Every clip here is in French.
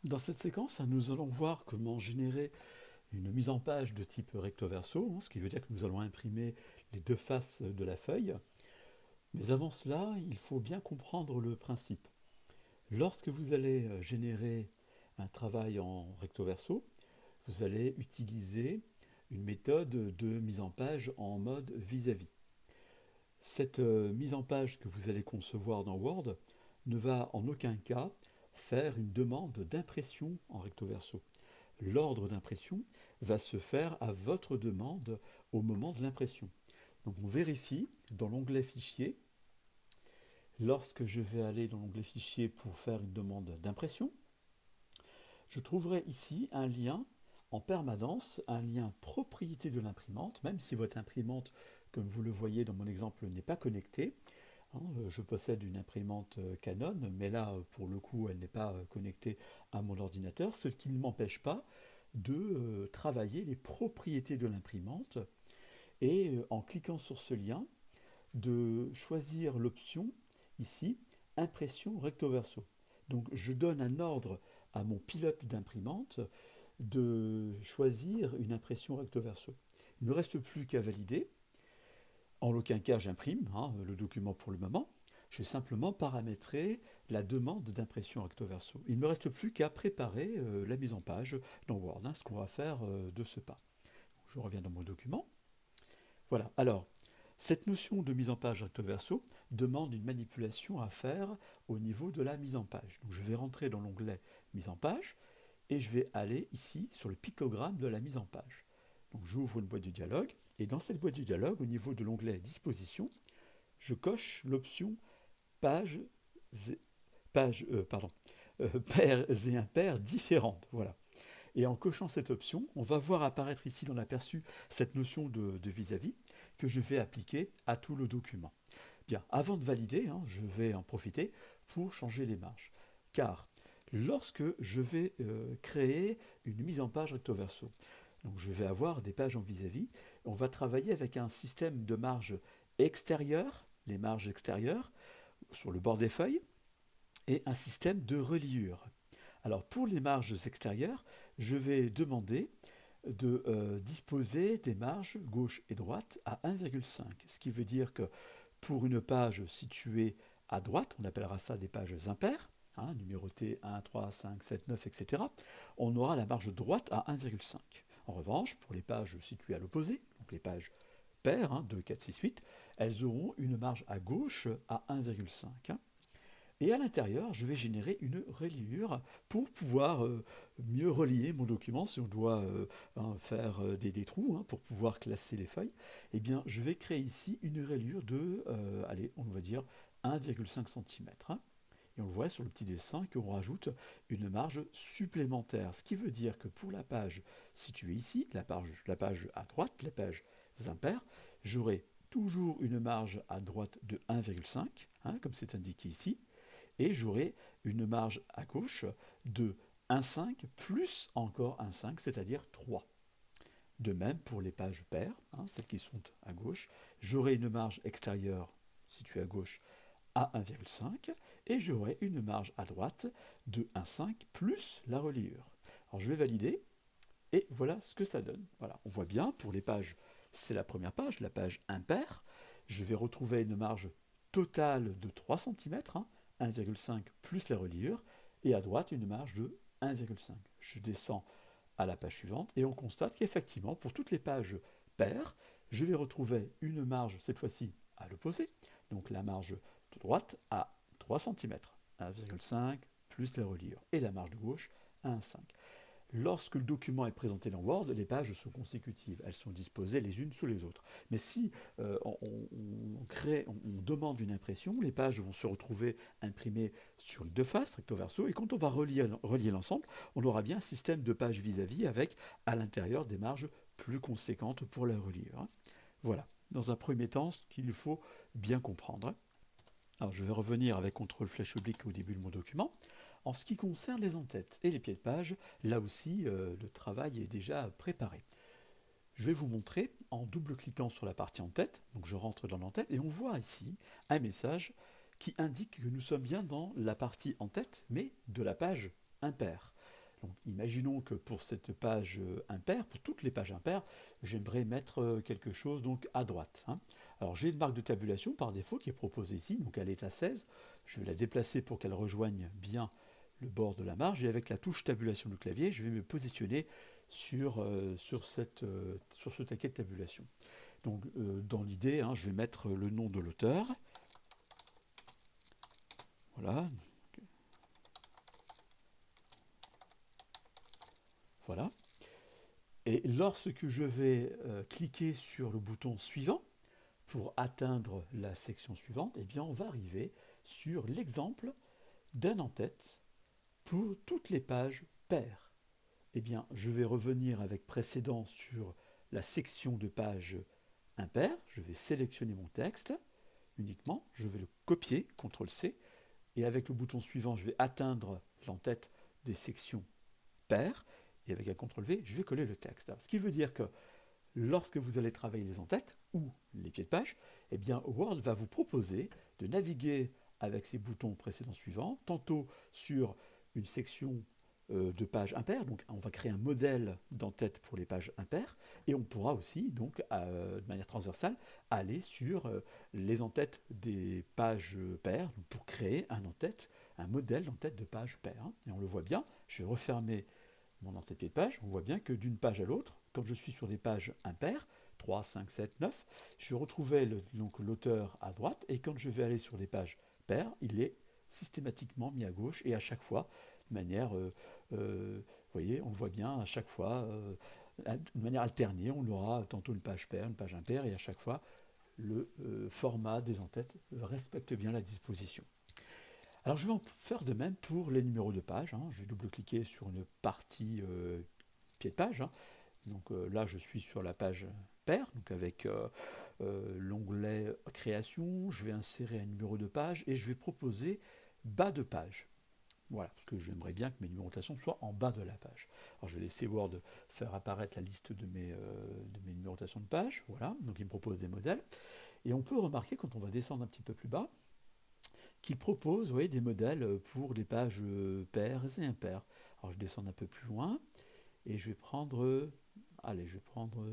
Dans cette séquence, nous allons voir comment générer une mise en page de type recto verso, ce qui veut dire que nous allons imprimer les deux faces de la feuille. Mais avant cela, il faut bien comprendre le principe. Lorsque vous allez générer un travail en recto verso, vous allez utiliser une méthode de mise en page en mode vis-à-vis. Cette mise en page que vous allez concevoir dans Word ne va en aucun cas faire une demande d'impression en recto verso. L'ordre d'impression va se faire à votre demande au moment de l'impression. Donc on vérifie dans l'onglet Fichier. Lorsque je vais aller dans l'onglet Fichier pour faire une demande d'impression, je trouverai ici un lien en permanence, un lien propriété de l'imprimante, même si votre imprimante, comme vous le voyez dans mon exemple, n'est pas connectée. Je possède une imprimante Canon, mais là, pour le coup, elle n'est pas connectée à mon ordinateur, ce qui ne m'empêche pas de travailler les propriétés de l'imprimante et en cliquant sur ce lien, de choisir l'option ici, impression recto verso. Donc je donne un ordre à mon pilote d'imprimante de choisir une impression recto verso. Il ne me reste plus qu'à valider. En aucun cas j'imprime le document pour le moment. Je vais simplement paramétrer la demande d'impression recto verso. Il ne me reste plus qu'à préparer la mise en page dans Word, ce qu'on va faire de ce pas. Je reviens dans mon document. Voilà. Alors, cette notion de mise en page recto verso demande une manipulation à faire au niveau de la mise en page. Donc, je vais rentrer dans l'onglet mise en page et je vais aller ici sur le pictogramme de la mise en page. Donc, j'ouvre une boîte de dialogue et dans cette boîte de dialogue, au niveau de l'onglet disposition, je coche l'option page, page paires et impaires différentes. Voilà. Et en cochant cette option, on va voir apparaître ici dans l'aperçu cette notion de vis-à-vis que je vais appliquer à tout le document. Bien, avant de valider, je vais en profiter pour changer les marges. Car lorsque je vais créer une mise en page recto verso, donc je vais avoir des pages en vis-à-vis, on va travailler avec un système de marge extérieure, les marges extérieures, sur le bord des feuilles, et un système de reliure. Alors pour les marges extérieures, je vais demander de disposer des marges gauche et droite à 1,5. Ce qui veut dire que pour une page située à droite, on appellera ça des pages impaires, numérotées 1, 3, 5, 7, 9, etc., on aura la marge droite à 1,5. En revanche, pour les pages situées à l'opposé, donc les pages paires, 2, 4, 6, 8, elles auront une marge à gauche à 1,5. Et à l'intérieur, je vais générer une reliure pour pouvoir mieux relier mon document. Si on doit faire des trous pour pouvoir classer les feuilles, eh bien, je vais créer ici une reliure de, allez, on va dire 1,5 cm. Et on le voit sur le petit dessin qu'on rajoute une marge supplémentaire. Ce qui veut dire que pour la page située ici, la page à droite, la page impaire, j'aurai toujours une marge à droite de 1,5, comme c'est indiqué ici, et j'aurai une marge à gauche de 1,5 plus encore 1,5, c'est-à-dire 3. De même pour les pages paires, celles qui sont à gauche, j'aurai une marge extérieure située à gauche à 1,5 et j'aurai une marge à droite de 1,5 plus la reliure. Alors je vais valider et voilà ce que ça donne. Voilà, on voit bien pour les pages, c'est la première page, la page impaire. Je vais retrouver une marge totale de 3 cm, 1,5 plus la reliure, et à droite une marge de 1,5. Je descends à la page suivante et on constate qu'effectivement, pour toutes les pages paires, je vais retrouver une marge, cette fois-ci à l'opposé, donc la marge de droite à 3 cm, 1,5 plus la reliure, et la marge de gauche à 1,5. Lorsque le document est présenté dans Word, les pages sont consécutives, elles sont disposées les unes sous les autres. Mais si on demande une impression, les pages vont se retrouver imprimées sur les deux faces, recto verso, et quand on va relier l'ensemble, on aura bien un système de pages vis-à-vis avec à l'intérieur des marges plus conséquentes pour la reliure. Voilà, dans un premier temps, ce qu'il faut bien comprendre. Alors je vais revenir avec CTRL flèche oblique au début de mon document. En ce qui concerne les en-têtes et les pieds de page, là aussi le travail est déjà préparé. Je vais vous montrer en double-cliquant sur la partie en-tête, donc je rentre dans l'en-tête et on voit ici un message qui indique que nous sommes bien dans la partie en-tête, mais de la page impaire. Donc, imaginons que pour cette page impaire, pour toutes les pages impaires, j'aimerais mettre quelque chose donc à droite, hein. Alors j'ai une marque de tabulation par défaut qui est proposée ici, donc elle est à 16. Je vais la déplacer pour qu'elle rejoigne bien le bord de la marge, et avec la touche tabulation du clavier, je vais me positionner sur ce taquet de tabulation. Donc dans l'idée, hein, je vais mettre le nom de l'auteur. Voilà. Voilà. Et lorsque je vais cliquer sur le bouton suivant pour atteindre la section suivante, eh bien on va arriver sur l'exemple d'un en-tête pour toutes les pages paires. Eh bien, je vais revenir avec précédent sur la section de pages impaires. Je vais sélectionner mon texte uniquement. Je vais le copier, CTRL-C. Et avec le bouton suivant, je vais atteindre l'en-tête des sections paires. Et avec un CTRL-V, je vais coller le texte. Ce qui veut dire que lorsque vous allez travailler les en-têtes ou les pieds de page, eh bien, Word va vous proposer de naviguer avec ces boutons précédents suivants, tantôt sur une section de pages impaires, donc on va créer un modèle d'en-tête pour les pages impaires, et on pourra aussi, donc, de manière transversale, aller sur les en-têtes des pages paires, donc pour créer un modèle d'en-tête de pages paires. Et on le voit bien, je vais refermer mon en-tête-pied de page, on voit bien que d'une page à l'autre, quand je suis sur des pages impaires, 3, 5, 7, 9, je retrouvais l'auteur à droite, et quand je vais aller sur des pages paires, il est systématiquement mis à gauche, et à chaque fois, de manière, vous voyez, on le voit bien, à chaque fois, de manière alternée, on aura tantôt une page paire, une page impaire, et à chaque fois, le format des en-têtes respecte bien la disposition. Alors je vais en faire de même pour les numéros de page, hein. Je vais double-cliquer sur une partie pied de page, hein. Donc là je suis sur la page paire, donc avec l'onglet création, je vais insérer un numéro de page et je vais proposer bas de page. Voilà, parce que j'aimerais bien que mes numérotations soient en bas de la page. Alors je vais laisser Word faire apparaître la liste de mes numérotations de pages. Voilà, donc il me propose des modèles. Et on peut remarquer quand on va descendre un petit peu plus bas, qu'il propose, vous voyez, des modèles pour les pages paires et impaires. Alors je descends un peu plus loin et je vais prendre,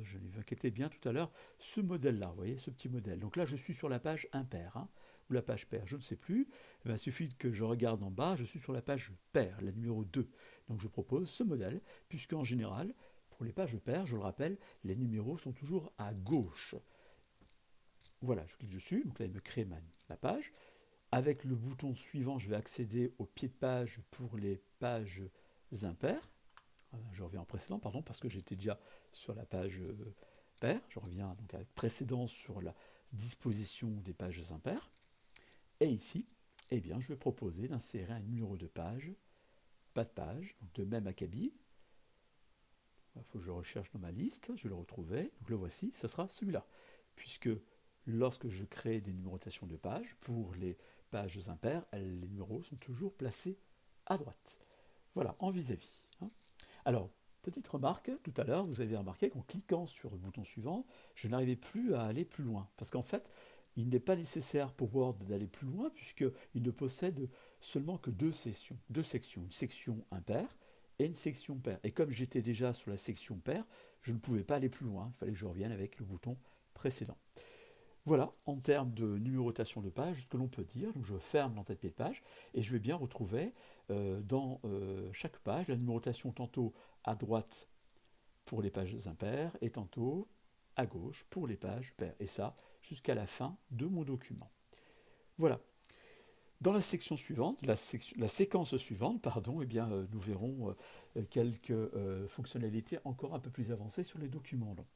je ne m'inquiétais bien tout à l'heure, ce modèle-là, vous voyez, ce petit modèle. Donc là, je suis sur la page impaire, hein, ou la page paire, je ne sais plus. Eh bien, il suffit que je regarde en bas, je suis sur la page paire, la numéro 2. Donc je propose ce modèle, puisqu'en général, pour les pages paires, je le rappelle, les numéros sont toujours à gauche. Voilà, je clique dessus, donc là, il me crée la page. Avec le bouton suivant, je vais accéder au pied de page pour les pages impaires. Je reviens en précédent, pardon, parce que j'étais déjà sur la page paire. Je reviens donc avec précédence sur la disposition des pages impaires. Et ici, eh bien, je vais proposer d'insérer un numéro de page, pas de page, donc de même acabit. Il faut que je recherche dans ma liste, je le retrouvais, donc le voici, ce sera celui-là. Puisque lorsque je crée des numérotations de pages, pour les pages impaires, les numéros sont toujours placés à droite. Voilà, en vis-à-vis. Alors, petite remarque, tout à l'heure, vous avez remarqué qu'en cliquant sur le bouton suivant, je n'arrivais plus à aller plus loin. Parce qu'en fait, il n'est pas nécessaire pour Word d'aller plus loin, puisqu'il ne possède seulement que deux sections, une section impaire et une section paire. Et comme j'étais déjà sur la section paire, je ne pouvais pas aller plus loin, il fallait que je revienne avec le bouton précédent. Voilà, en termes de numérotation de page, ce que l'on peut dire. Donc je ferme l'entête-pied de page et je vais bien retrouver dans chaque page la numérotation tantôt à droite pour les pages impaires et tantôt à gauche pour les pages paires. Et ça, jusqu'à la fin de mon document. Voilà. Dans la section suivante, la séquence suivante, pardon, eh bien, nous verrons quelques fonctionnalités encore un peu plus avancées sur les documents longs.